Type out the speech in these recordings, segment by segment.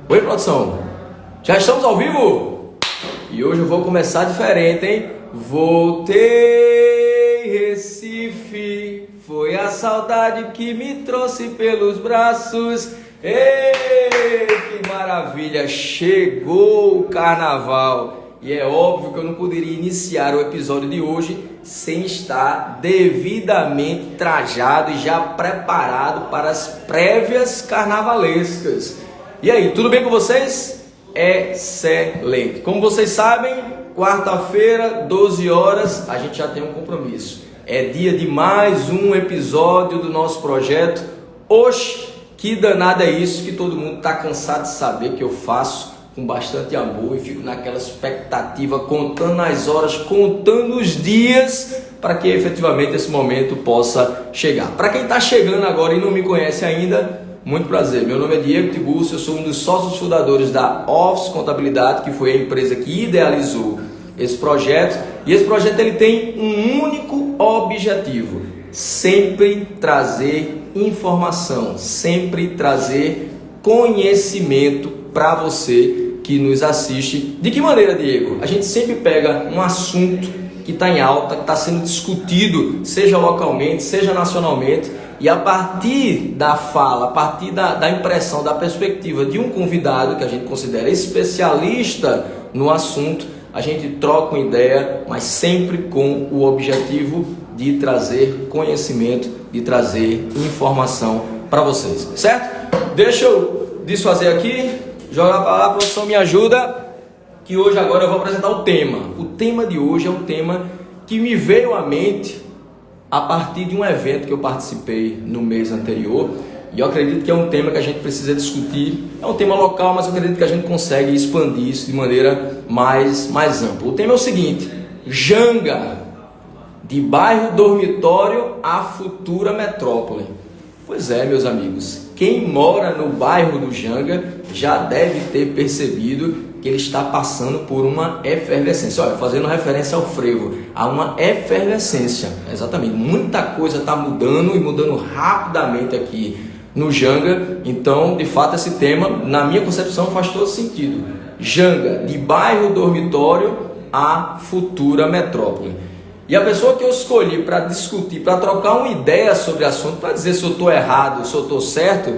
Oi, produção. Já estamos ao vivo? E hoje eu vou começar diferente, hein? Voltei, Recife, foi a saudade que me trouxe pelos braços. Ei, que maravilha! Chegou o carnaval. E é óbvio que eu não poderia iniciar o episódio de hoje sem estar devidamente trajado e já preparado para as prévias carnavalescas. E aí, tudo bem com vocês? Excelente! Como vocês sabem, quarta-feira, 12 horas, a gente já tem um compromisso. É dia de mais um episódio do nosso projeto. Oxe, que danado é isso que todo mundo está cansado de saber que eu faço com bastante amor e fico naquela expectativa, contando as horas, contando os dias para que efetivamente esse momento possa chegar. Para quem está chegando agora e não me conhece ainda, muito prazer. Meu nome é Diego Tiburcio, eu sou um dos sócios fundadores da Office Contabilidade, que foi a empresa que idealizou esse projeto. E esse projeto ele tem um único objetivo: sempre trazer informação, sempre trazer conhecimento para você que nos assiste. De que maneira, Diego? A gente sempre pega um assunto que está em alta, que está sendo discutido, seja localmente, seja nacionalmente, e a partir da fala, a partir da impressão, da perspectiva de um convidado que a gente considera especialista no assunto, a gente troca uma ideia, mas sempre com o objetivo de trazer conhecimento, de trazer informação para vocês, certo? Deixa eu desfazer aqui, jogar para lá, a produção me ajuda, que hoje agora eu vou apresentar o tema. O tema de hoje é um tema que me veio à mente a partir de um evento que eu participei no mês anterior, e eu acredito que é um tema que a gente precisa discutir. É um tema local, mas eu acredito que a gente consegue expandir isso de maneira mais ampla. O tema é o seguinte: Janga, de bairro dormitório à futura metrópole. Pois é, meus amigos, quem mora no bairro do Janga já deve ter percebido que ele está passando por uma efervescência. Olha, fazendo referência ao frevo, há uma efervescência, exatamente. Muita coisa está mudando e mudando rapidamente aqui no Janga. Então, de fato, esse tema, na minha concepção, faz todo sentido. Janga, de bairro dormitório à futura metrópole. E a pessoa que eu escolhi para discutir, para trocar uma ideia sobre o assunto, para dizer se eu estou errado, se eu estou certo,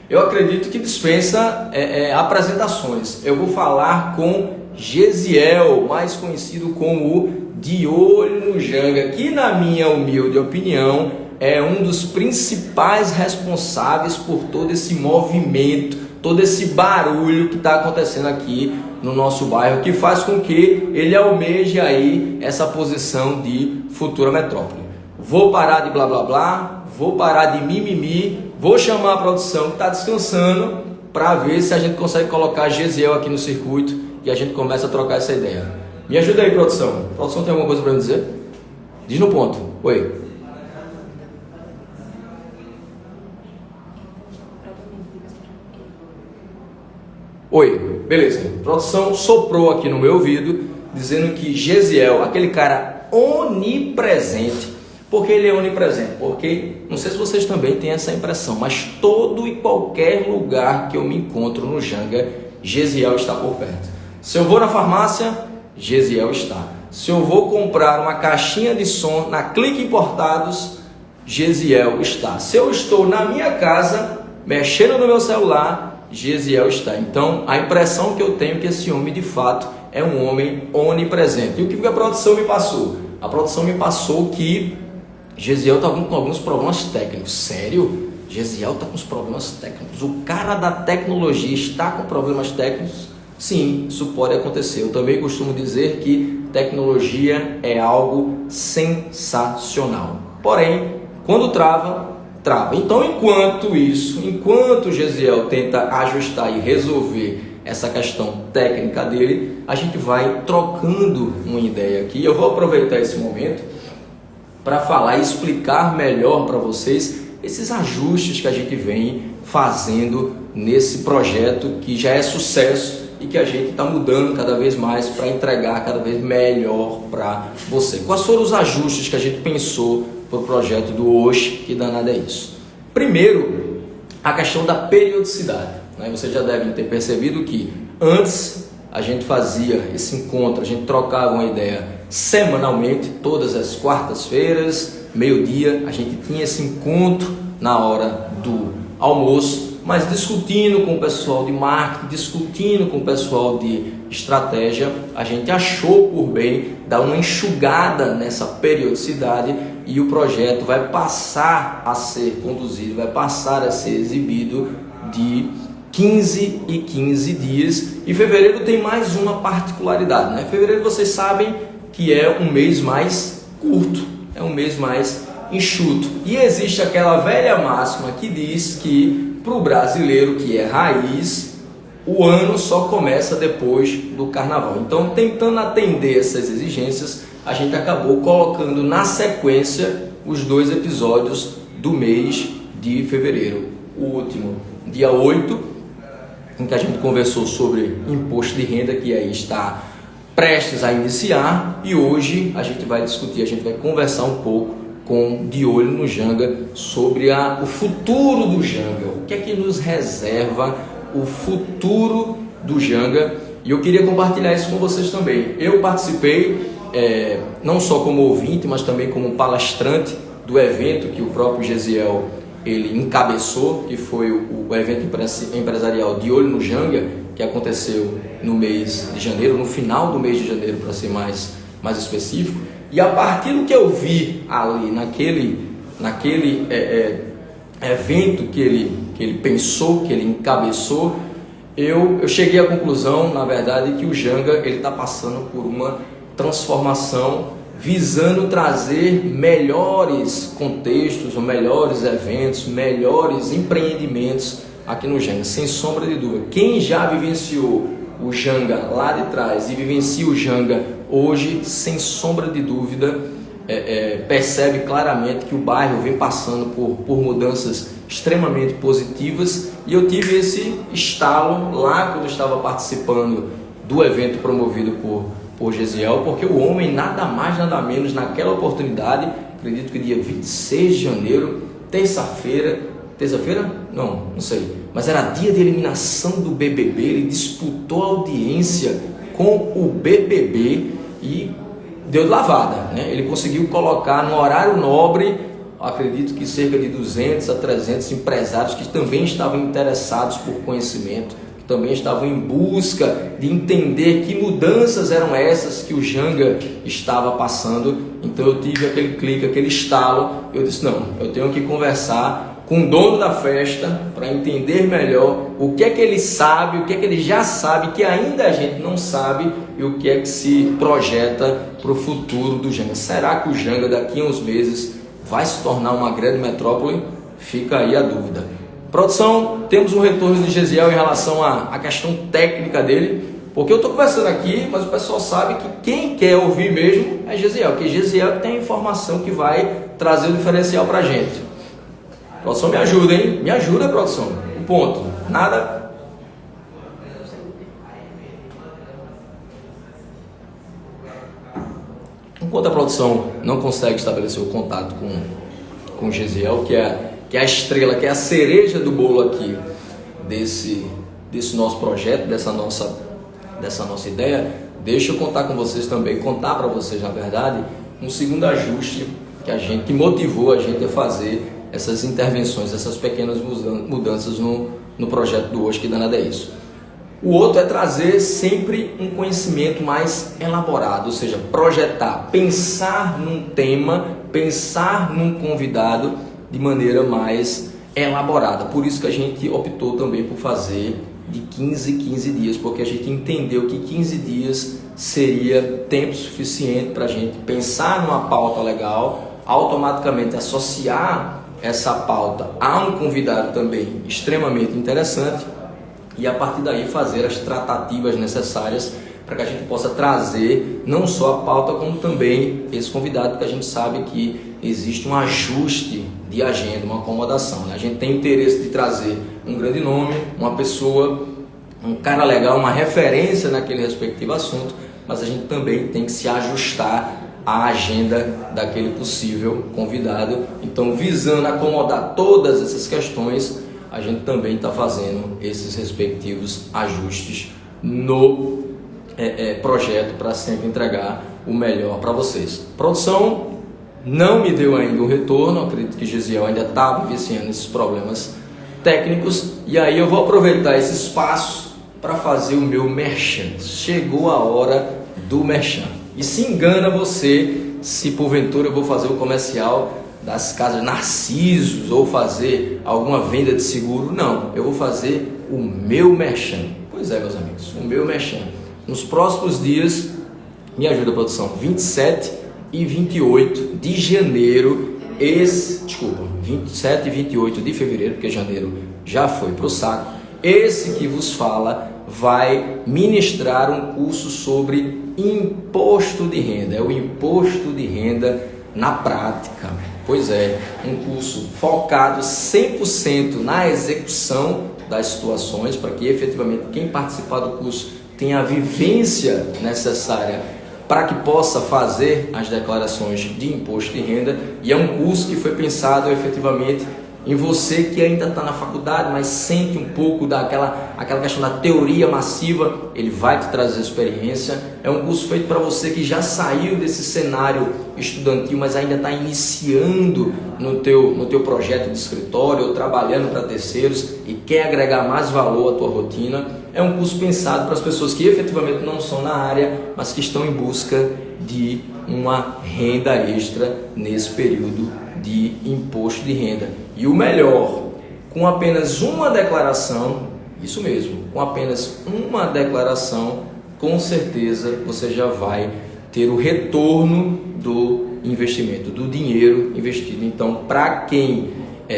eu acredito que dispensa apresentações. Eu vou falar com Gesiel, mais conhecido como o De Olho no Janga, que, na minha humilde opinião, é um dos principais responsáveis por todo esse movimento, todo esse barulho que está acontecendo aqui no nosso bairro, que faz com que ele almeje aí essa posição de futura metrópole. Vou parar de blá blá blá, vou parar de mimimi, vou chamar a produção que está descansando para ver se a gente consegue colocar Gesiel aqui no circuito e a gente começa a trocar essa ideia. Me ajuda aí, produção. A produção tem alguma coisa para me dizer? Diz no ponto. Oi. Oi, beleza. A produção soprou aqui no meu ouvido, dizendo que Gesiel, aquele cara onipresente. Por que ele é onipresente? Porque, não sei se vocês também têm essa impressão, mas todo e qualquer lugar que eu me encontro no Janga, Gesiel está por perto. Se eu vou na farmácia, Gesiel está. Se eu vou comprar uma caixinha de som na Clique Importados, Gesiel está. Se eu estou na minha casa, mexendo no meu celular, Gesiel está. Então, a impressão que eu tenho é que esse homem, de fato, é um homem onipresente. E o que a produção me passou? A produção me passou que Gesiel está com alguns problemas técnicos. Sério? Gesiel está com os problemas técnicos. O cara da tecnologia está com problemas técnicos? Sim, isso pode acontecer. Eu também costumo dizer que tecnologia é algo sensacional. Porém, quando trava. Então, enquanto Gesiel tenta ajustar e resolver essa questão técnica dele, a gente vai trocando uma ideia aqui. Eu vou aproveitar esse momento para falar e explicar melhor para vocês esses ajustes que a gente vem fazendo nesse projeto que já é sucesso e que a gente está mudando cada vez mais para entregar cada vez melhor para você. Quais foram os ajustes que a gente pensou para o projeto do Oxe, que danado é isso? Primeiro, a questão da periodicidade, né? Vocês já devem ter percebido que antes a gente fazia esse encontro, a gente trocava uma ideia semanalmente, todas as quartas-feiras, meio-dia, a gente tinha esse encontro na hora do almoço, mas discutindo com o pessoal de marketing, discutindo com o pessoal de estratégia, a gente achou por bem dar uma enxugada nessa periodicidade e o projeto vai passar a ser conduzido, vai passar a ser exibido de 15 e 15 dias. E fevereiro tem mais uma particularidade, né? Fevereiro, vocês sabem que é um mês mais curto, é um mês mais enxuto. E existe aquela velha máxima que diz que para o brasileiro que é raiz, o ano só começa depois do carnaval. Então, tentando atender essas exigências, a gente acabou colocando na sequência os 2 episódios do mês de fevereiro. O último, dia 8, em que a gente conversou sobre imposto de renda, que aí está prestes a iniciar, e hoje a gente vai discutir, a gente vai conversar um pouco com De Olho no Janga sobre o futuro do Janga, o que é que nos reserva o futuro do Janga, e eu queria compartilhar isso com vocês também. Eu participei não só como ouvinte, mas também como palestrante do evento que o próprio Gesiel ele encabeçou, que foi o evento empresarial De Olho no Janga, que aconteceu no mês de janeiro, no final do mês de janeiro, para ser mais específico. E a partir do que eu vi ali naquele evento que ele pensou, que ele encabeçou, eu cheguei à conclusão, na verdade, que o Janga está passando por uma transformação visando trazer melhores contextos, melhores eventos, melhores empreendimentos aqui no Janga, sem sombra de dúvida. Quem já vivenciou o Janga lá de trás e vivencia o Janga hoje, sem sombra de dúvida, percebe claramente que o bairro vem passando por mudanças extremamente positivas, e eu tive esse estalo lá quando eu estava participando do evento promovido por Gesiel, porque o homem, nada mais nada menos, naquela oportunidade, acredito que dia 26 de janeiro, terça-feira, não sei, mas era dia de eliminação do BBB, ele disputou a audiência com o BBB e deu de lavada, né? Ele conseguiu colocar no horário nobre, acredito que cerca de 200 a 300 empresários que também estavam interessados por conhecimento, que também estavam em busca de entender que mudanças eram essas que o Janga estava passando. Então eu tive aquele clique, aquele estalo, eu disse, não, eu tenho que conversar com o dono da festa para entender melhor o que é que ele sabe, o que é que ele já sabe, que ainda a gente não sabe, e o que é que se projeta para o futuro do Janga. Será que o Janga daqui a uns meses vai se tornar uma grande metrópole? Fica aí a dúvida. Produção, temos um retorno de Gesiel em relação à questão técnica dele, porque eu estou conversando aqui, mas o pessoal sabe que quem quer ouvir mesmo é Gesiel, porque Gesiel tem a informação que vai trazer o diferencial para a gente. Produção, me ajuda, hein? Me ajuda, produção. Um ponto. Nada. Enquanto a produção não consegue estabelecer o contato com o Gesiel, que é a estrela, que é a cereja do bolo aqui desse nosso projeto, dessa nossa ideia, deixa eu contar com vocês também, contar para vocês, na verdade, um segundo ajuste que motivou a gente a fazer essas intervenções, essas pequenas mudanças no projeto do hoje, que danada é isso. O outro é trazer sempre um conhecimento mais elaborado, ou seja, projetar, pensar num tema, pensar num convidado de maneira mais elaborada. Por isso que a gente optou também por fazer de 15 em 15 dias, porque a gente entendeu que 15 dias seria tempo suficiente para a gente pensar numa pauta legal, automaticamente associar essa pauta a um convidado também extremamente interessante, e a partir daí fazer as tratativas necessárias para que a gente possa trazer não só a pauta, como também esse convidado, que a gente sabe que existe um ajuste de agenda, uma acomodação, né? A gente tem interesse de trazer um grande nome, uma pessoa, um cara legal, uma referência naquele respectivo assunto, mas a gente também tem que se ajustar à agenda daquele possível convidado. Então, visando acomodar todas essas questões, a gente também está fazendo esses respectivos ajustes no projeto para sempre entregar o melhor para vocês. Produção não me deu ainda um retorno, acredito que Gesiel ainda está vivenciando esses problemas técnicos, e aí eu vou aproveitar esse espaço para fazer o meu merchan. Chegou a hora do merchan. E se engana você se porventura eu vou fazer o comercial das casas Narcisos ou fazer alguma venda de seguro. Não, eu vou fazer o meu merchan. Pois é, meus amigos, o meu merchan. Nos próximos dias, me ajuda, produção, 27 e 28 de janeiro, 27 e 28 de fevereiro, porque janeiro já foi para o saco, esse que vos fala vai ministrar um curso sobre imposto de renda. É o imposto de renda na prática. Pois é, um curso focado 100% na execução das situações, para que efetivamente quem participar do curso tenha a vivência necessária para que possa fazer as declarações de imposto de renda. E é um curso que foi pensado efetivamente em você que ainda está na faculdade, mas sente um pouco aquela questão da teoria massiva. Ele vai te trazer experiência. É um curso feito para você que já saiu desse cenário estudantil, mas ainda está iniciando no teu projeto de escritório ou trabalhando para terceiros e quer agregar mais valor à tua rotina. É um curso pensado para as pessoas que efetivamente não são na área, mas que estão em busca de uma renda extra nesse período de imposto de renda. E o melhor, com apenas uma declaração, isso mesmo, com apenas uma declaração, com certeza você já vai ter o retorno do investimento, do dinheiro investido. Então, para quem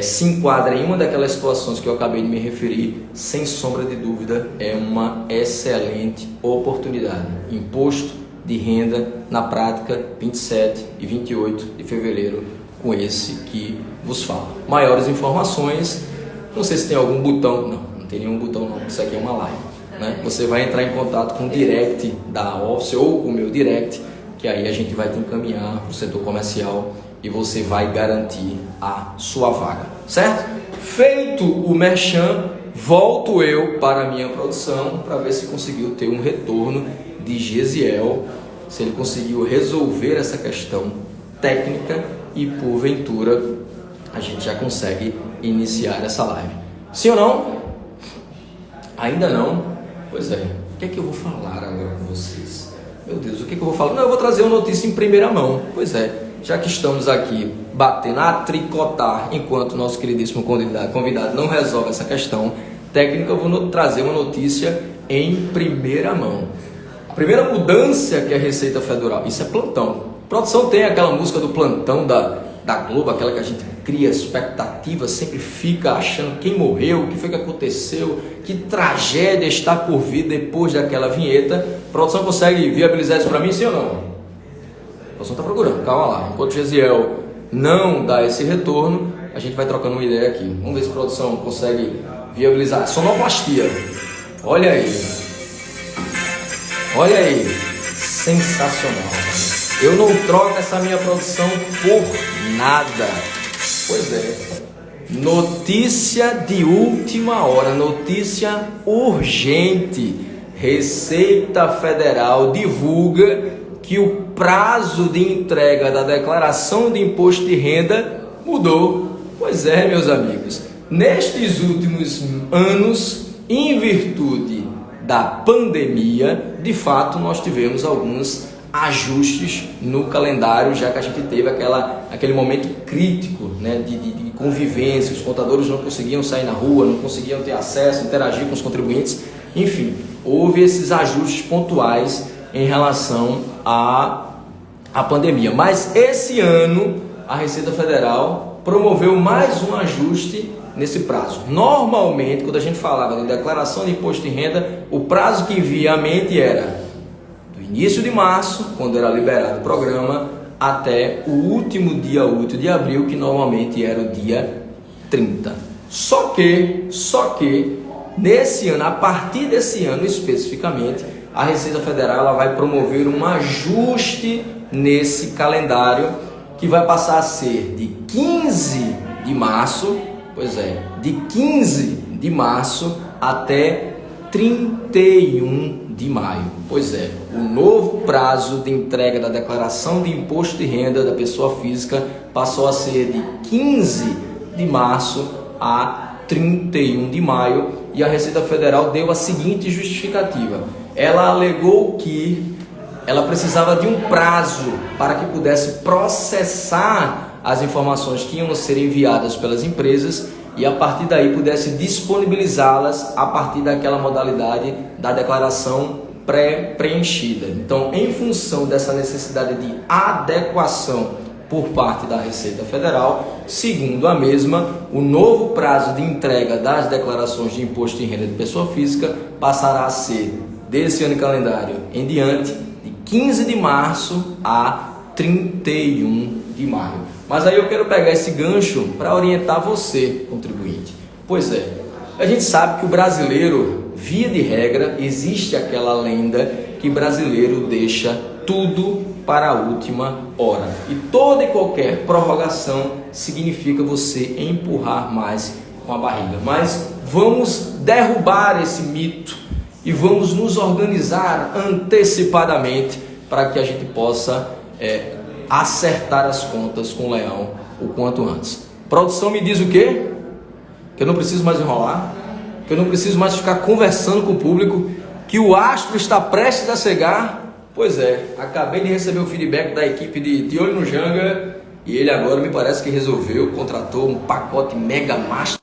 se enquadra em uma daquelas situações que eu acabei de me referir, sem sombra de dúvida, é uma excelente oportunidade. Imposto de renda na prática, 27 e 28 de fevereiro, com esse que vos falo. Maiores informações, não sei se tem algum botão, não tem nenhum botão não, isso aqui é uma live, né? Você vai entrar em contato com o direct da Office ou com o meu direct, que aí a gente vai te encaminhar para o setor comercial e você vai garantir a sua vaga, certo? Feito o merchan, volto eu para a minha produção para ver se conseguiu ter um retorno de Gesiel, se ele conseguiu resolver essa questão técnica e porventura a gente já consegue iniciar essa live. Sim ou não? Ainda não? Pois é. O que é que eu vou falar agora com vocês? Meu Deus, o que é que eu vou falar? Não, eu vou trazer uma notícia em primeira mão. Pois é, já que estamos aqui batendo a tricotar enquanto o nosso queridíssimo convidado não resolve essa questão técnica, eu vou trazer uma notícia em primeira mão. A primeira mudança que a Receita Federal, isso é plantão. A produção tem aquela música do plantão da Globo, aquela que a gente cria expectativa, sempre fica achando quem morreu, o que foi que aconteceu, que tragédia está por vir depois daquela vinheta. A produção consegue viabilizar isso para mim, sim ou não? A produção está procurando, calma lá. Enquanto o Gesiel não dá esse retorno, a gente vai trocando uma ideia aqui. Vamos ver se a produção consegue viabilizar. Sonoplastia. Olha aí. Olha aí. Sensacional. Eu não troco essa minha produção por nada. Pois é. Notícia de última hora, notícia urgente. Receita Federal divulga que o prazo de entrega da declaração de imposto de renda mudou. Pois é, meus amigos. Nestes últimos anos, em virtude da pandemia, de fato nós tivemos alguns ajustes no calendário, já que a gente teve aquele momento crítico, né, de convivência. Os contadores não conseguiam sair na rua, não conseguiam ter acesso, interagir com os contribuintes. Enfim, houve esses ajustes pontuais em relação à pandemia. Mas esse ano a Receita Federal promoveu mais um ajuste nesse prazo. Normalmente, quando a gente falava de declaração de imposto de renda, o prazo que vinha à mente era início de março, quando era liberado o programa, até o último dia útil de abril, que normalmente era o dia 30. Só que, nesse ano, a partir desse ano especificamente, a Receita Federal ela vai promover um ajuste nesse calendário, que vai passar a ser de 15 de março Pois é, de 15 de março até 31 de maio. Pois é, o novo prazo de entrega da declaração de imposto de renda da pessoa física passou a ser de 15 de março a 31 de maio e a Receita Federal deu a seguinte justificativa. Ela alegou que ela precisava de um prazo para que pudesse processar as informações que iam ser enviadas pelas empresas e a partir daí pudesse disponibilizá-las a partir daquela modalidade da declaração pré-preenchida. Então, em função dessa necessidade de adequação por parte da Receita Federal, segundo a mesma, o novo prazo de entrega das declarações de imposto de renda de pessoa física passará a ser, desse ano calendário em diante, de 15 de março a 31 de maio. Mas aí eu quero pegar esse gancho para orientar você, contribuinte. Pois é, a gente sabe que o brasileiro, via de regra, existe aquela lenda que brasileiro deixa tudo para a última hora. E toda e qualquer prorrogação significa você empurrar mais com a barriga. Mas vamos derrubar esse mito e vamos nos organizar antecipadamente para que a gente possa acertar as contas com o leão o quanto antes. Produção me diz o quê? Que eu não preciso mais enrolar, que eu não preciso mais ficar conversando com o público, que o astro está prestes a cegar. Pois é, acabei de receber o feedback da equipe de Olho no Janga e ele agora me parece que resolveu, contratou um pacote mega master.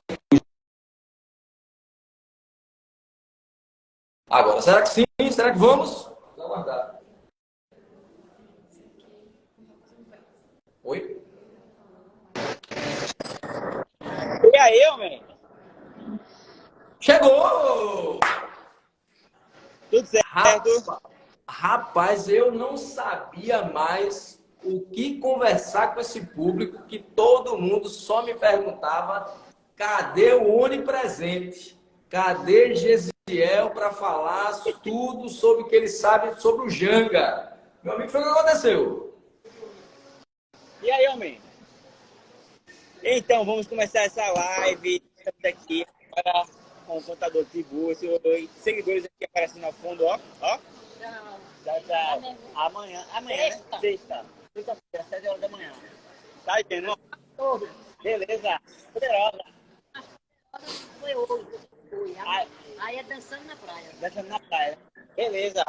Agora, será que sim? Será que vamos? Vamos aguardar. Oi? E aí, homem? Chegou! Tudo certo? Rapaz, eu não sabia mais o que conversar com esse público que todo mundo só me perguntava: cadê o onipresente? Cadê Gesiel para falar tudo sobre o que ele sabe sobre o Janga? Meu amigo, foi o que aconteceu? E aí, homem? Então, vamos começar essa live. Estamos aqui agora com o contador de bolsa. Os seguidores aqui aparecendo ao fundo, ó. Amanhã, né? Sexta-feira, 7 horas da manhã. Tá entendendo? Beleza. Poderosa. Foi hoje. Aí é dançando na praia. Dançando na praia. Beleza.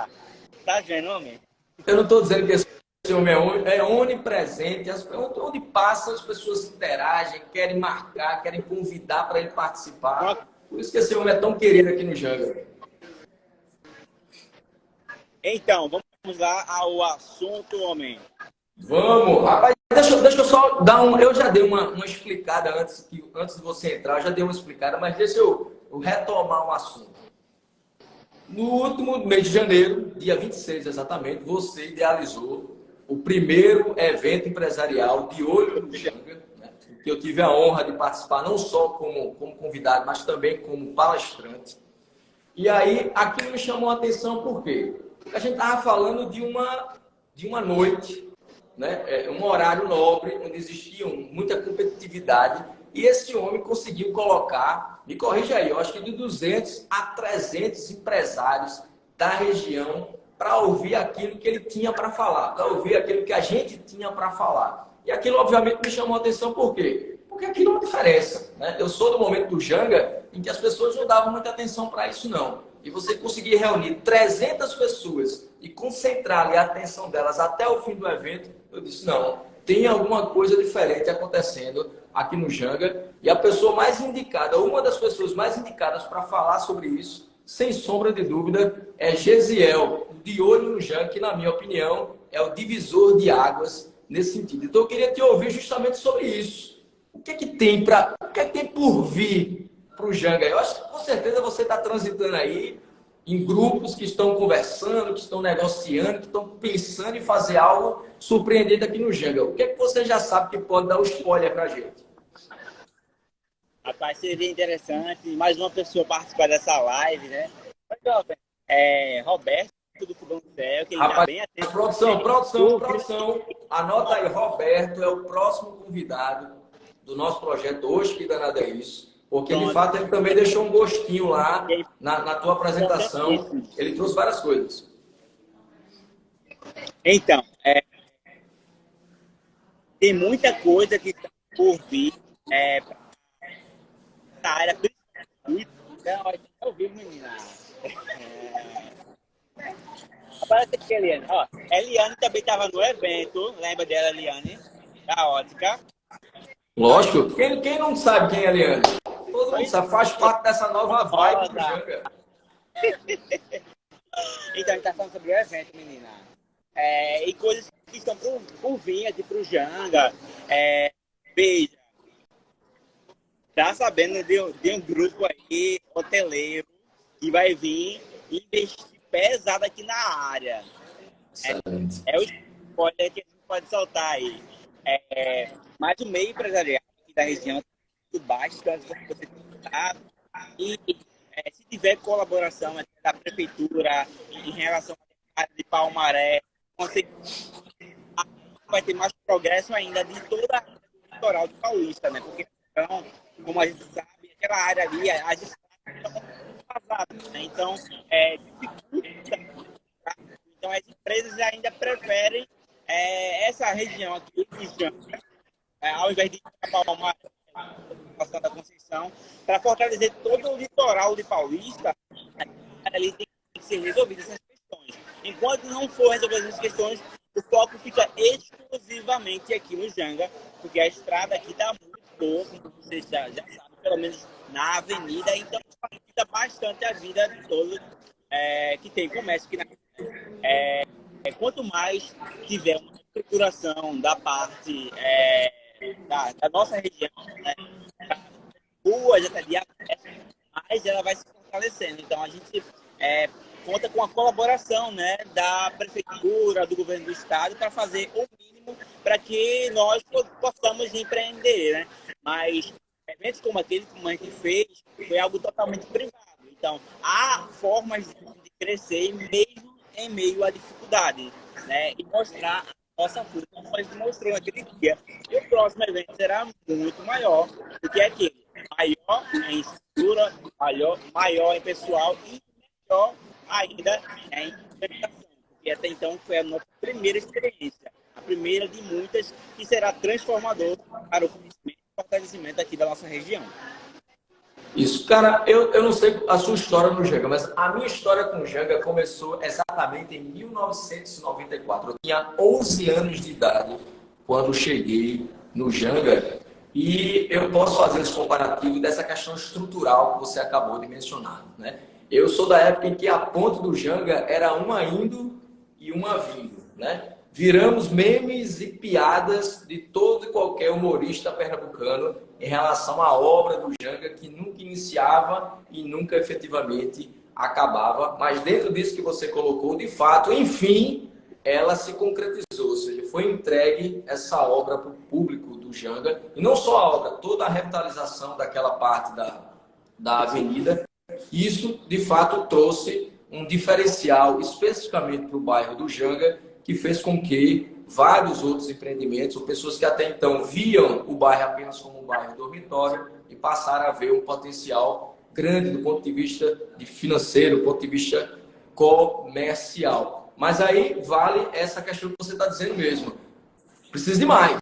Tá vendo, homem? Eu não estou dizendo que esse homem é onipresente. Onde passa, as pessoas interagem, querem marcar, querem convidar para ele participar. Por isso que esse homem é tão querido aqui no Janga. Então, vamos lá ao assunto, homem. Vamos! Rapaz, deixa eu só dar eu já dei uma explicada antes de você entrar, eu já dei uma explicada, mas deixa eu retomar um assunto. No último mês de janeiro, dia 26 exatamente, você idealizou o primeiro evento empresarial de Olho no Janga, né, que eu tive a honra de participar não só como convidado, mas também como palestrante. E aí, aquilo me chamou a atenção por quê? Porque a gente estava falando de uma noite, né, um horário nobre, onde existia muita competitividade, e esse homem conseguiu colocar, me corrija aí, eu acho que de 200 a 300 empresários da região para ouvir aquilo que ele tinha para falar, para ouvir aquilo que a gente tinha para falar. E aquilo, obviamente, me chamou a atenção por quê? Porque aquilo é uma diferença, né? Eu sou do momento do Janga em que as pessoas não davam muita atenção para isso, não. E você conseguir reunir 300 pessoas e concentrar ali a atenção delas até o fim do evento, eu disse, não, tem alguma coisa diferente acontecendo aqui no Janga. E a pessoa mais indicada, uma das pessoas mais indicadas para falar sobre isso, sem sombra de dúvida, é Gesiel, de Olho no Janga, que na minha opinião é o divisor de águas nesse sentido. Então eu queria te ouvir justamente sobre isso. O que é que tem por vir para o Janga? Eu acho que com certeza você está transitando aí em grupos que estão conversando, que estão negociando, que estão pensando em fazer algo surpreendente aqui no Janga. O que é que você já sabe que pode dar um spoiler para a gente? Rapaz, seria interessante mais uma pessoa participar dessa live, né? Roberto do Fogão do Céu, que ele Rapaz, já bem atento. produção, anota aí, Roberto é o próximo convidado. do nosso projeto hoje, que danado é isso, porque de Pronto. fato ele também deixou um gostinho lá na tua apresentação, Importantíssimo. ele trouxe várias coisas. Então, tem muita coisa que está por vir para a área principal. Então, a gente tá ao vivo, menina. Aparece aqui, Eliane. Ó, Eliane também estava no evento, lembra dela, Eliane? Da ótica. Lógico, quem não sabe quem é Leandro? Todo mundo sabe, faz parte dessa nova vibe do Rosa. Janga. Então, a gente está falando sobre o evento, menina. E coisas que estão por vir aqui pro Janga. Veja, tá sabendo de um grupo aí, hoteleiro, que vai vir investir pesado aqui na área. Excelente. É o spoiler que a gente pode soltar aí. Mas o meio empresarial aqui da região está bastante, como você sabe. E se tiver colaboração da prefeitura em relação à área de Palmaré, vai ter mais progresso ainda de toda a área do litoral do Paulista, né? Porque, então, como a gente sabe, aquela área ali, as estradas estão vazadas, né? Então, dificulta. Então, as empresas ainda preferem essa região aqui, ao invés de ir para Palmaré, da Conceição, para fortalecer todo o litoral de Paulista, ali tem que ser resolvidas essas questões. Enquanto não for resolvidas essas questões, o foco fica exclusivamente aqui no Janga, porque a estrada aqui está muito boa, como vocês já sabem, pelo menos na avenida, então facilita bastante a vida de todos que tem comércio aqui na quanto mais tiver uma estruturação da parte da nossa região, né, ruas, até de acesso, mais ela vai se fortalecendo. Então, a gente conta com a colaboração, né, da prefeitura, do governo do estado, para fazer o mínimo para que nós possamos empreender, né? Mas eventos como aquele que a gente fez foi algo totalmente privado. Então, há formas de crescer mesmo em meio à dificuldade, né? E mostrar a nossa força, como a gente mostrou naquele dia. E o próximo evento será muito maior do que aquele. Maior em estrutura, maior em pessoal e melhor ainda em implementação. Porque até então foi a nossa primeira experiência, a primeira de muitas que será transformador para o conhecimento e fortalecimento aqui da nossa região. Isso, cara, eu não sei a sua história no Janga, mas a minha história com o Janga começou exatamente em 1994. Eu tinha 11 anos de idade quando cheguei no Janga e eu posso fazer esse comparativo dessa questão estrutural que você acabou de mencionar, né? Eu sou da época em que a ponte do Janga era uma indo e uma vindo, né? Viramos memes e piadas de todo e qualquer humorista pernambucano em relação à obra do Janga, que nunca iniciava e nunca efetivamente acabava. Mas dentro disso que você colocou, de fato, enfim, ela se concretizou, ou seja, foi entregue essa obra para o público do Janga. E não só a obra, toda a revitalização daquela parte da avenida. Isso, de fato, trouxe um diferencial especificamente para o bairro do Janga, que fez com que vários outros empreendimentos, ou pessoas que até então viam o bairro apenas como um bairro dormitório, e passaram a ver um potencial grande do ponto de vista financeiro, do ponto de vista comercial. Mas aí vale essa questão que você está dizendo mesmo. Precisa de mais.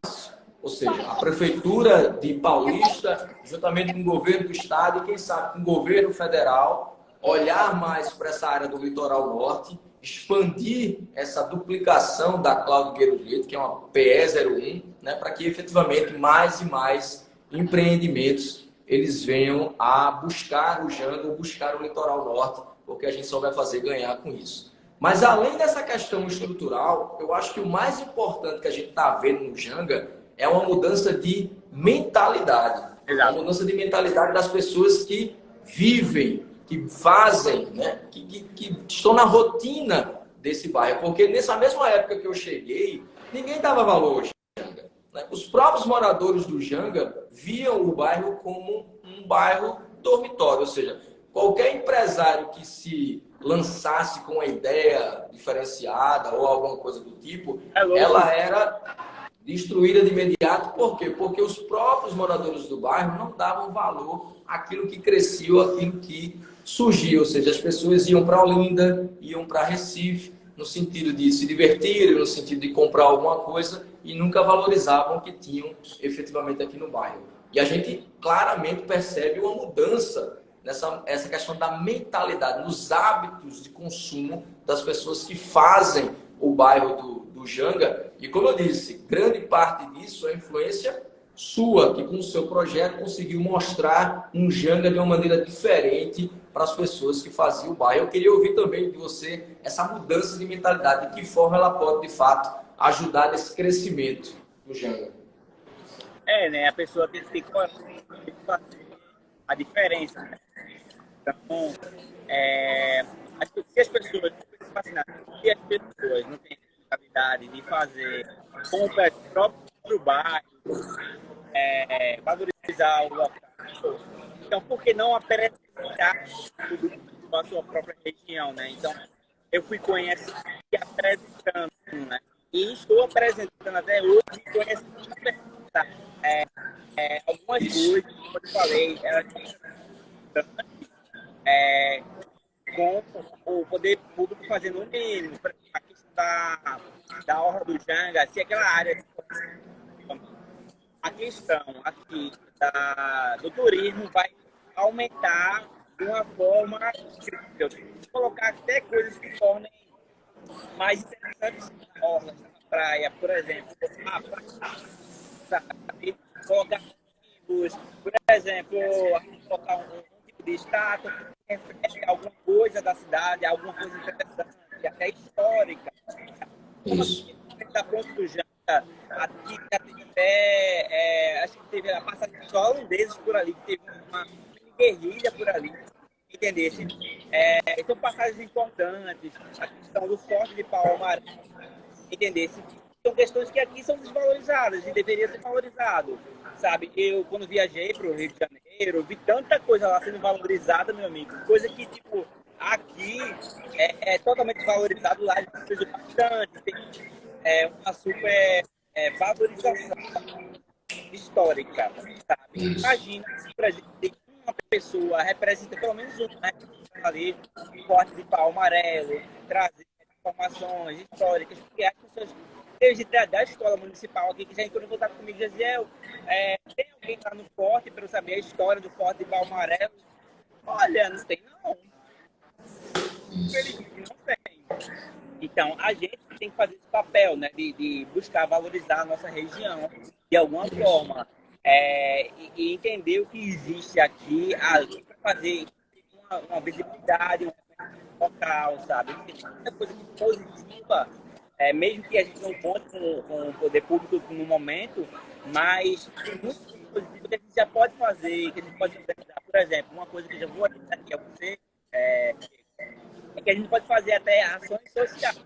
Ou seja, a Prefeitura de Paulista, juntamente com o governo do estado e, quem sabe, com o governo federal, olhar mais para essa área do litoral norte, expandir essa duplicação da Cláudio Guerulheiro, que é uma PE01, né, para que efetivamente mais e mais empreendimentos eles venham a buscar o Janga, buscar o litoral norte, porque a gente só vai fazer ganhar com isso. Mas além dessa questão estrutural, eu acho que o mais importante que a gente está vendo no Janga é uma mudança de mentalidade. Uma mudança de mentalidade das pessoas que vivem, que fazem, né? que estão na rotina desse bairro. Porque nessa mesma época que eu cheguei, ninguém dava valor ao Janga, né? Os próprios moradores do Janga viam o bairro como um bairro dormitório. Ou seja, qualquer empresário que se lançasse com uma ideia diferenciada ou alguma coisa do tipo, ela era... destruída de imediato. Por quê? Porque os próprios moradores do bairro não davam valor àquilo que crescia ou àquilo que surgia. Ou seja, as pessoas iam para Olinda, iam para Recife, no sentido de se divertir, no sentido de comprar alguma coisa, e nunca valorizavam o que tinham efetivamente aqui no bairro. E a gente claramente percebe uma mudança essa questão da mentalidade, nos hábitos de consumo das pessoas que fazem o bairro do Janga. E como eu disse, grande parte disso é influência sua, que com o seu projeto conseguiu mostrar um Janga de uma maneira diferente para as pessoas que faziam o bairro. Eu queria ouvir também de você essa mudança de mentalidade, de que forma ela pode, de fato, ajudar nesse crescimento do Janga. Né? A pessoa tem que fazer a diferença, né? Então, acho que se as pessoas não fascinadas, se as pessoas não têm a habilidade de fazer compras próprias para o bairro, valorizar o local, então por que não apresentar tudo da sua própria região, né? Então, eu fui conhecendo e apresentando, né? E estou apresentando até hoje, conhecendo algumas coisas, como eu falei, com o poder público fazendo o mínimo, a questão da Orla do Janga, se aquela área, a questão aqui do turismo vai aumentar de uma forma incrível. Colocar até coisas que tornem mais interessantes na orla, na praia, por exemplo, sabe? Colocar amigos, por exemplo, colocar um tipo de estátua que reflete alguma coisa da cidade, alguma coisa interessante, até histórica. Isso. Da Ponte do Janga, aqui já teve até, acho que teve a passagem de holandeses por ali, teve uma guerrilha por ali, entendesse? São passagens importantes, a questão do Forte de Palmares, entendesse? São questões que aqui são desvalorizadas e deveriam ser valorizadas, sabe? Eu, quando viajei para o Rio de Janeiro, vi tanta coisa lá sendo valorizada, meu amigo, coisa que, tipo, aqui é totalmente valorizado, lá a gente precisa bastante, tem uma super valorização histórica, sabe? Imagina se por exemplo, tem uma pessoa representa pelo menos uma, né, ali, o Forte de Pau Amarelo, trazer informações históricas, porque as pessoas desde da escola municipal aqui que já entrou em contato comigo e diziam, tem alguém lá no Forte para eu saber a história do Forte de Pau Amarelo? Olha, não tem não. Infelizmente não tem. Então, a gente tem que fazer esse papel, né, de buscar valorizar a nossa região de alguma forma, e entender o que existe aqui, ali, para fazer uma visibilidade, um local, sabe? Tem muita coisa positiva, mesmo que a gente não conte com o poder público no momento, mas tem muita coisa positiva que a gente já pode fazer, que a gente pode organizar. Por exemplo, uma coisa que eu já vou adiantar aqui a você, é que a gente pode fazer até ações sociais,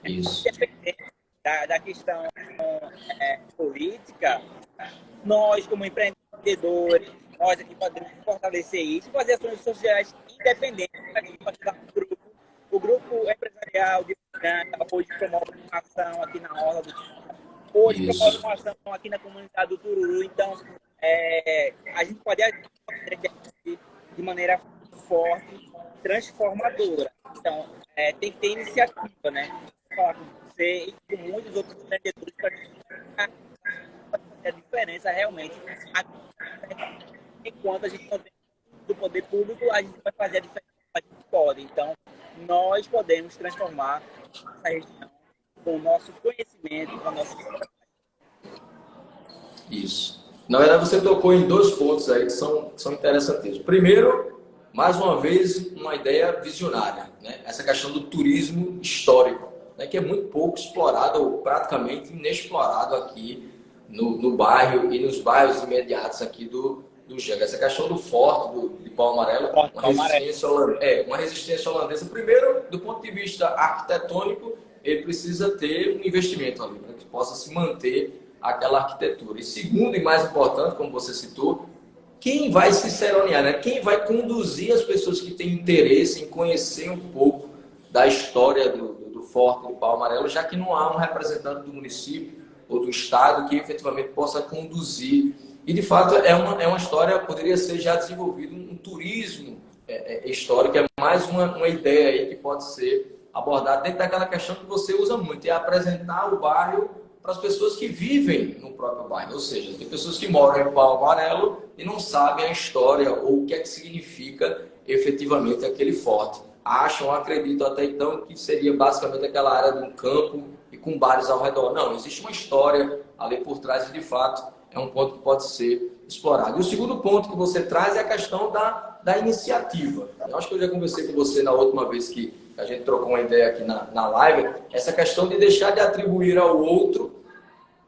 independente da questão política. Nós, como empreendedores, nós aqui podemos fortalecer isso, fazer ações sociais independentes. A gente pode dar o grupo empresarial de hoje promove uma ação aqui na Orla do Janga, hoje promove uma ação aqui na comunidade do Tururu. Então, a gente pode agir de maneira forte, transformadora. Então, tem que ter iniciativa, né? Vou falar com você e com muitos outros empreendedores para fazer a diferença realmente. Enquanto a gente não tem do poder público, a gente vai fazer a diferença que a gente pode. Então, nós podemos transformar essa região com o nosso conhecimento, com a nossa... Isso. Na verdade, você tocou em dois pontos aí que são interessantíssimos. Primeiro, mais uma vez, uma ideia visionária, né? Essa questão do turismo histórico, né? Que é muito pouco explorado, ou praticamente inexplorado aqui no bairro e nos bairros imediatos aqui do Janga. Essa questão do Forte de Pau Amarelo, uma resistência holandesa. Primeiro, do ponto de vista arquitetônico, ele precisa ter um investimento ali, para que possa se manter aquela arquitetura. E segundo, e mais importante, como você citou, quem vai se ceronear, né? Quem vai conduzir as pessoas que têm interesse em conhecer um pouco da história do Forte do Pau Amarelo, já que não há um representante do município, ou do Estado que efetivamente possa conduzir. E, de fato, é uma história, poderia ser já desenvolvido um turismo histórico, é mais uma ideia aí que pode ser abordada dentro daquela questão que você usa muito, é apresentar o bairro para as pessoas que vivem no próprio bairro. Ou seja, tem pessoas que moram em Pau Amarelo e não sabem a história ou o que é que significa efetivamente aquele forte. Acham, acreditam até então que seria basicamente aquela área de um campo e com bares ao redor. Não, existe uma história ali por trás e, de fato, é um ponto que pode ser explorado. E o segundo ponto que você traz é a questão da iniciativa. Eu acho que eu já conversei com você na última vez que a gente trocou uma ideia aqui na live, essa questão de deixar de atribuir ao outro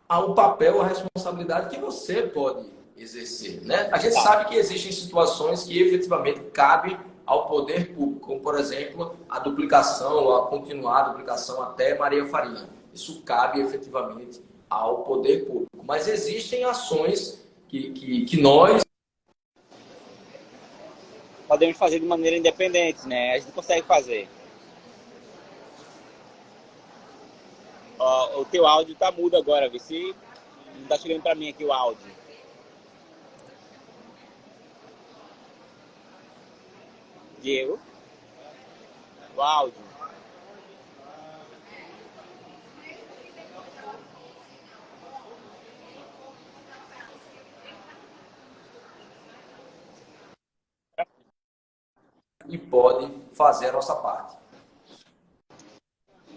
ao papel, a responsabilidade que você pode exercer, né? A gente sabe que existem situações que efetivamente cabe ao poder público, como, por exemplo, a duplicação, a continuar a duplicação até Maria Farinha. Isso cabe efetivamente ao poder público. Mas existem ações que nós podemos fazer de maneira independente, né? A gente consegue fazer. Ó, o teu áudio tá mudo agora, vê se não tá chegando para mim aqui o áudio. Diego? O áudio. e pode fazer a nossa parte.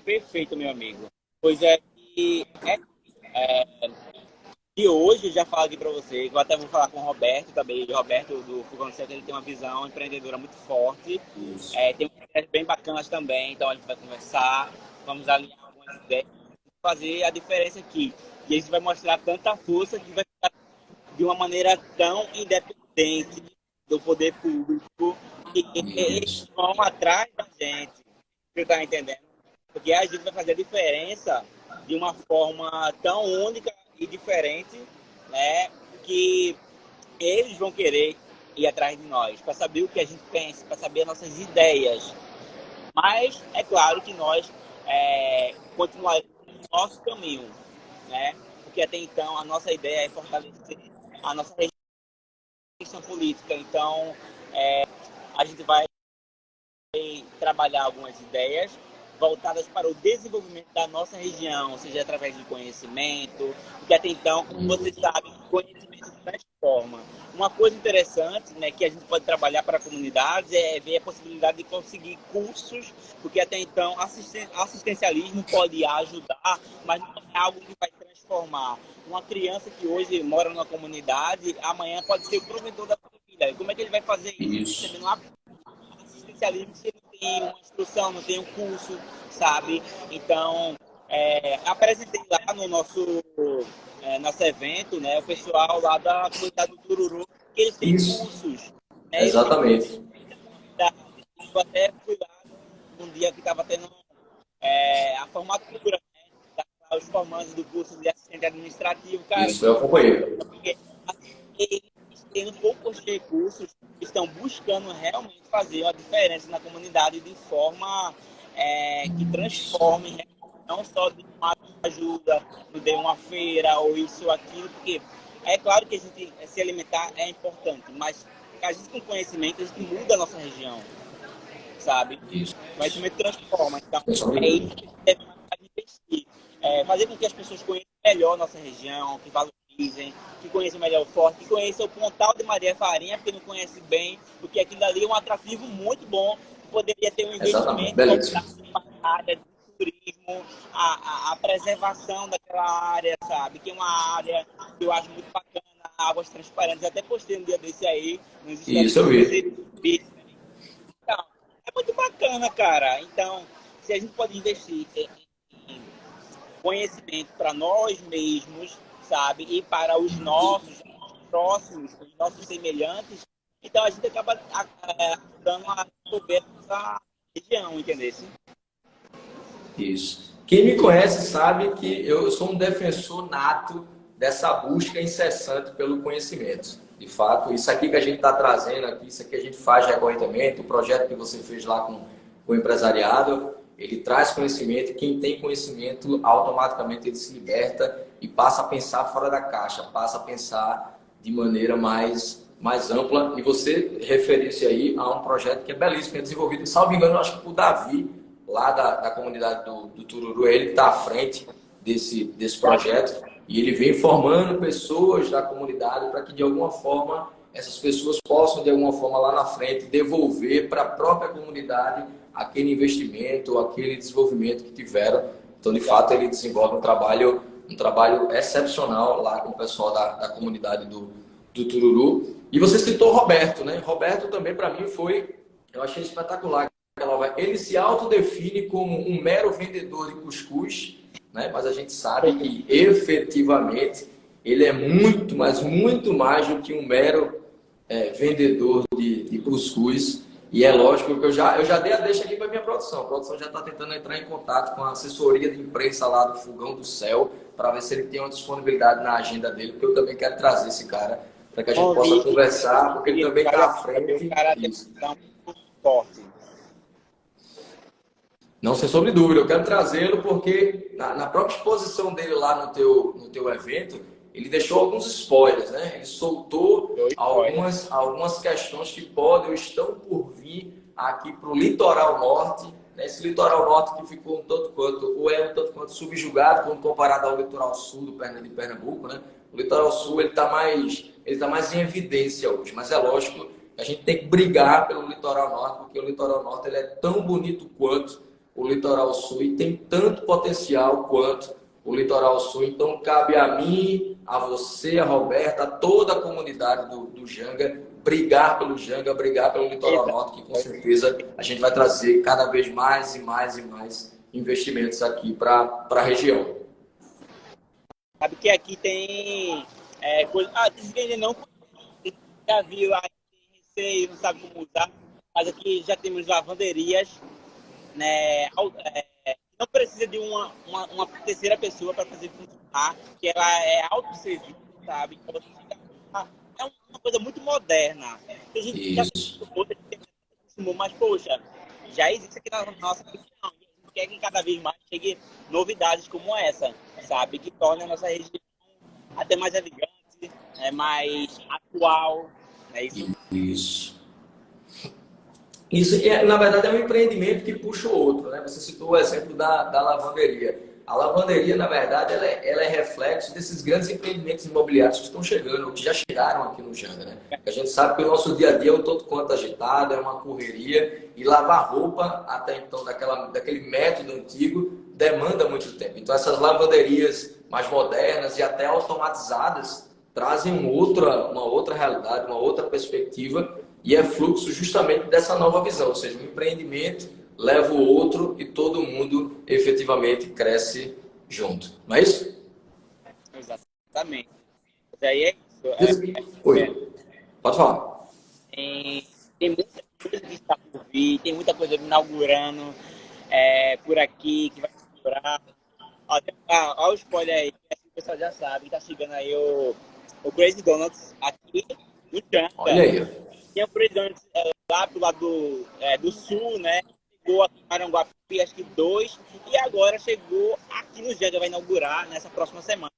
Perfeito, meu amigo. Pois é, e hoje eu já falo aqui para você, eu até vou falar com o Roberto também. O Roberto do Fogão Certo, ele tem uma visão empreendedora muito forte. Tem ideias bem bacanas também, então a gente vai conversar, vamos alinhar algumas ideias, fazer a diferença aqui. E a gente vai mostrar tanta força que vai ficar de uma maneira tão independente do poder público que eles vão atrás da gente. Você está entendendo? Porque a gente vai fazer a diferença de uma forma tão única e diferente, né, que eles vão querer ir atrás de nós, para saber o que a gente pensa, para saber as nossas ideias. Mas é claro que nós continuaremos no nosso caminho, né? Porque até então a nossa ideia é fortalecer a nossa questão política. Então a gente vai trabalhar algumas ideias voltadas para o desenvolvimento da nossa região, seja através de conhecimento, porque até então, como você sabe, conhecimento transforma. Uma coisa interessante, né, que a gente pode trabalhar para comunidades é ver a possibilidade de conseguir cursos, porque até então assistencialismo pode ajudar, mas não é algo que vai transformar. Uma criança que hoje mora numa comunidade, amanhã pode ser o provedor da família. Como é que ele vai fazer isso? Recebendo assistencialismo se ele não tem uma instrução, não tem um curso, sabe? Então, apresentei lá no nosso evento, né, o pessoal lá da comunidade do Tururu, que eles têm cursos. Né? Exatamente. Eu até fui lá num dia que estava tendo a formatura, né, os formandos do curso de assistente administrativo. Cara, isso, eu acompanhei. Eles tendo poucos recursos, estão buscando realmente fazer uma diferença na comunidade de forma que transforme, não só de uma ajuda, de uma feira ou isso ou aquilo, porque é claro que a gente se alimentar é importante, mas a gente com conhecimento, a gente muda a nossa região, sabe? Isso. O conhecimento transforma, então é isso que a gente deve investir. Fazer com que as pessoas conheçam melhor a nossa região, que valorizem, que conheçam melhor o forte, que conheçam o Pontal de Maria Farinha, porque não conhece bem, porque aquilo ali é um atrativo muito bom, que poderia ter um investimento para a área de turismo, a preservação daquela área, sabe? Que é uma área que eu acho muito bacana, águas transparentes. Eu até postei um dia desse aí. Isso eu vi. Então, é muito bacana, cara. Então, se a gente pode investir em conhecimento para nós mesmos, sabe? E para os nossos próximos, os nossos semelhantes, então a gente acaba ajudando a desenvolver essa região, entendeu? Isso. Quem me conhece sabe que eu sou um defensor nato dessa busca incessante pelo conhecimento. De fato, isso aqui que a gente está trazendo aqui, isso aqui a gente faz recorrentemente, o projeto que você fez lá com o empresariado, ele traz conhecimento e quem tem conhecimento, automaticamente ele se liberta e passa a pensar fora da caixa, passa a pensar de maneira mais ampla. E você referiu-se aí a um projeto que é belíssimo, que é desenvolvido, salvo engano, eu acho que o Davi, lá da comunidade do Tururu, ele que está à frente desse projeto, e ele vem formando pessoas da comunidade para que, de alguma forma, essas pessoas possam, de alguma forma, lá na frente, devolver para a própria comunidade aquele investimento, aquele desenvolvimento que tiveram. Então, de fato, ele desenvolve um trabalho excepcional lá com o pessoal da comunidade do Tururu. E você citou o Roberto, né? Roberto também, para mim, eu achei espetacular. Ele se autodefine como um mero vendedor de cuscuz, né? Mas a gente sabe que, efetivamente, ele é muito, mas muito mais do que um mero vendedor de cuscuz. E é lógico que eu já dei a deixa aqui para minha produção. A produção já está tentando entrar em contato com a assessoria de imprensa lá do Fogão do Céu, para ver se ele tem uma disponibilidade na agenda dele, porque eu também quero trazer esse cara para que a gente possa conversar, porque ele também está à frente. O cara tem um forte. Não, sem sombra de dúvida, eu quero trazê-lo porque na própria exposição dele lá no teu evento, ele deixou alguns spoilers, né? Ele soltou algumas questões que podem ou estão por vir aqui para o litoral norte, né? Esse litoral norte que ficou um tanto quanto subjugado quando comparado ao litoral sul de Pernambuco, né? O litoral sul ele tá mais em evidência hoje, mas é lógico que a gente tem que brigar pelo litoral norte, porque o litoral norte ele é tão bonito quanto o litoral sul e tem tanto potencial quanto o litoral sul. Então cabe a mim, a você, a Roberta, a toda a comunidade do Janga brigar pelo Janga, brigar pelo litoral norte, que com certeza a gente vai trazer cada vez mais e mais e mais investimentos aqui para a região. Sabe que aqui tem coisa. Diz que ainda não já viu, aí tem receio, não sabe como usar, mas aqui já temos lavanderias, né? Não precisa de uma terceira pessoa para fazer funcionar, que ela é autosserviço, sabe? Então, é uma coisa muito moderna. A gente já acostumou, mas, poxa, já existe aqui na nossa região. A gente quer que cada vez mais chegue novidades como essa, sabe? Que torne a nossa região até mais elegante, mais atual. Né? Isso, na verdade, é um empreendimento que puxa o outro, né? Você citou o exemplo da lavanderia. A lavanderia, na verdade, ela é reflexo desses grandes empreendimentos imobiliários que estão chegando, ou que já chegaram aqui no Janga, né? A gente sabe que o nosso dia a dia é um tanto quanto agitado, é uma correria, e lavar roupa, até então, daquele método antigo, demanda muito tempo. Então, essas lavanderias mais modernas e até automatizadas trazem uma outra realidade, uma outra perspectiva, e é fluxo justamente dessa nova visão, ou seja, um empreendimento leva o outro e todo mundo efetivamente cresce junto. Não é isso? Exatamente. Daí é isso. Oi. Pode falar. Tem muita coisa que está por vir, tem muita coisa inaugurando por aqui, que vai inaugurar. Olha o spoiler aí, o pessoal já sabe, está chegando aí o Crazy Donuts aqui no Janga. Olha aí. Tinha o Crazy Donuts lá pro lado do sul, né? Chegou aqui em Maranguape, acho que 2, e agora chegou aqui no Janga, vai inaugurar nessa próxima semana.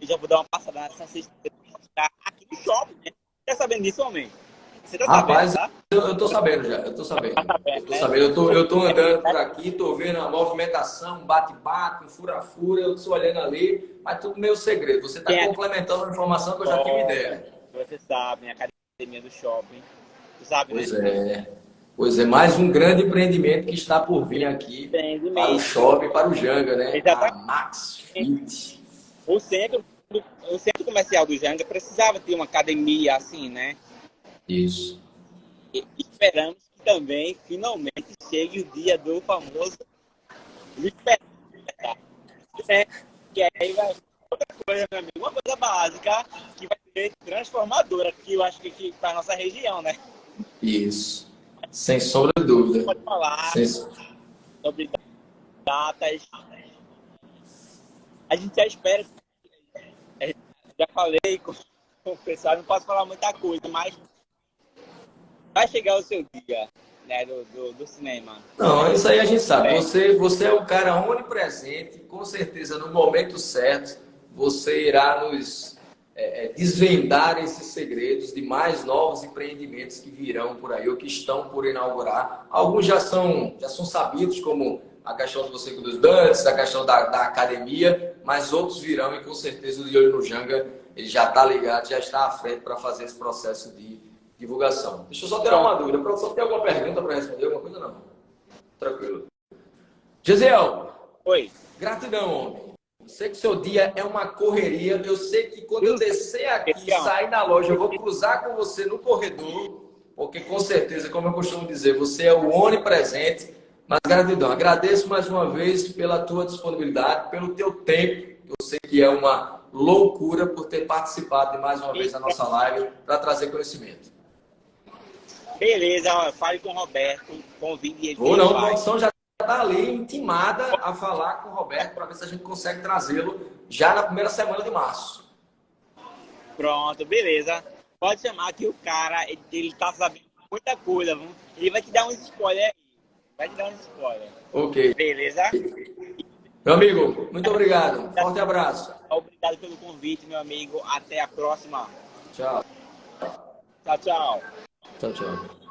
Eu já vou dar uma passada nessa sexta-feira para mostrar aqui no shopping, né? Tá sabendo disso, homem? Você tá Rapaz, sabendo, tá? eu tô sabendo já, eu tô sabendo. Eu tô andando por aqui, tô vendo a movimentação, um bate-bate, um fura-fura, eu tô olhando ali, mas tudo meio segredo. Você tá complementando a informação que eu já tinha ideia. Você sabe, a academia do shopping. Você sabe, Pois né? Pois é, mais um grande empreendimento que está por vir aqui para o shopping, para o Janga, né? A Max Fit. O centro comercial do Janga precisava ter uma academia assim, né? Isso. E esperamos que também, finalmente, chegue o dia do famoso né? Que aí vai outra coisa, meu amigo, uma coisa básica que vai ser transformadora, que eu acho que para a nossa região, né? Isso. Sem sombra de dúvida. Pode falar sobre datas. A gente já espera. Já falei com o pessoal, não posso falar muita coisa, mas vai chegar o seu dia, né, do cinema. Não, isso aí a gente sabe. Você é um cara onipresente, com certeza no momento certo você irá nos desvendar esses segredos de mais novos empreendimentos que virão por aí ou que estão por inaugurar. Alguns já são sabidos, como a questão de você com os dantes, a questão da academia, mas outros virão e com certeza o De Olho no Janga ele já está ligado, já está à frente para fazer esse processo de divulgação. Deixa eu só ter uma dúvida. Produção, tem alguma pergunta para responder? Alguma coisa? Não. Tranquilo. Gesiel. Oi. Gratidão, homem. Eu sei que seu dia é uma correria. Eu sei que quando eu descer aqui e sair da loja, eu vou cruzar com você no corredor, porque com certeza, como eu costumo dizer, você é o onipresente. Mas gratidão. Agradeço mais uma vez pela tua disponibilidade, pelo teu tempo. Eu sei que é uma loucura por ter participado de mais uma vez da nossa live para trazer conhecimento. Beleza, fale com o Roberto, convide ele. Ou não, a produção já está ali intimada a falar com o Roberto para ver se a gente consegue trazê-lo já na primeira semana de março. Pronto, beleza. Pode chamar que o cara, ele tá sabendo muita coisa, viu? Ele vai te dar uns spoilers aí. Vai te dar uns spoilers. Ok. Beleza? Meu amigo, muito obrigado. Forte abraço. Obrigado pelo convite, meu amigo. Até a próxima. Tchau. Tchau, tchau. Tchau, tchau.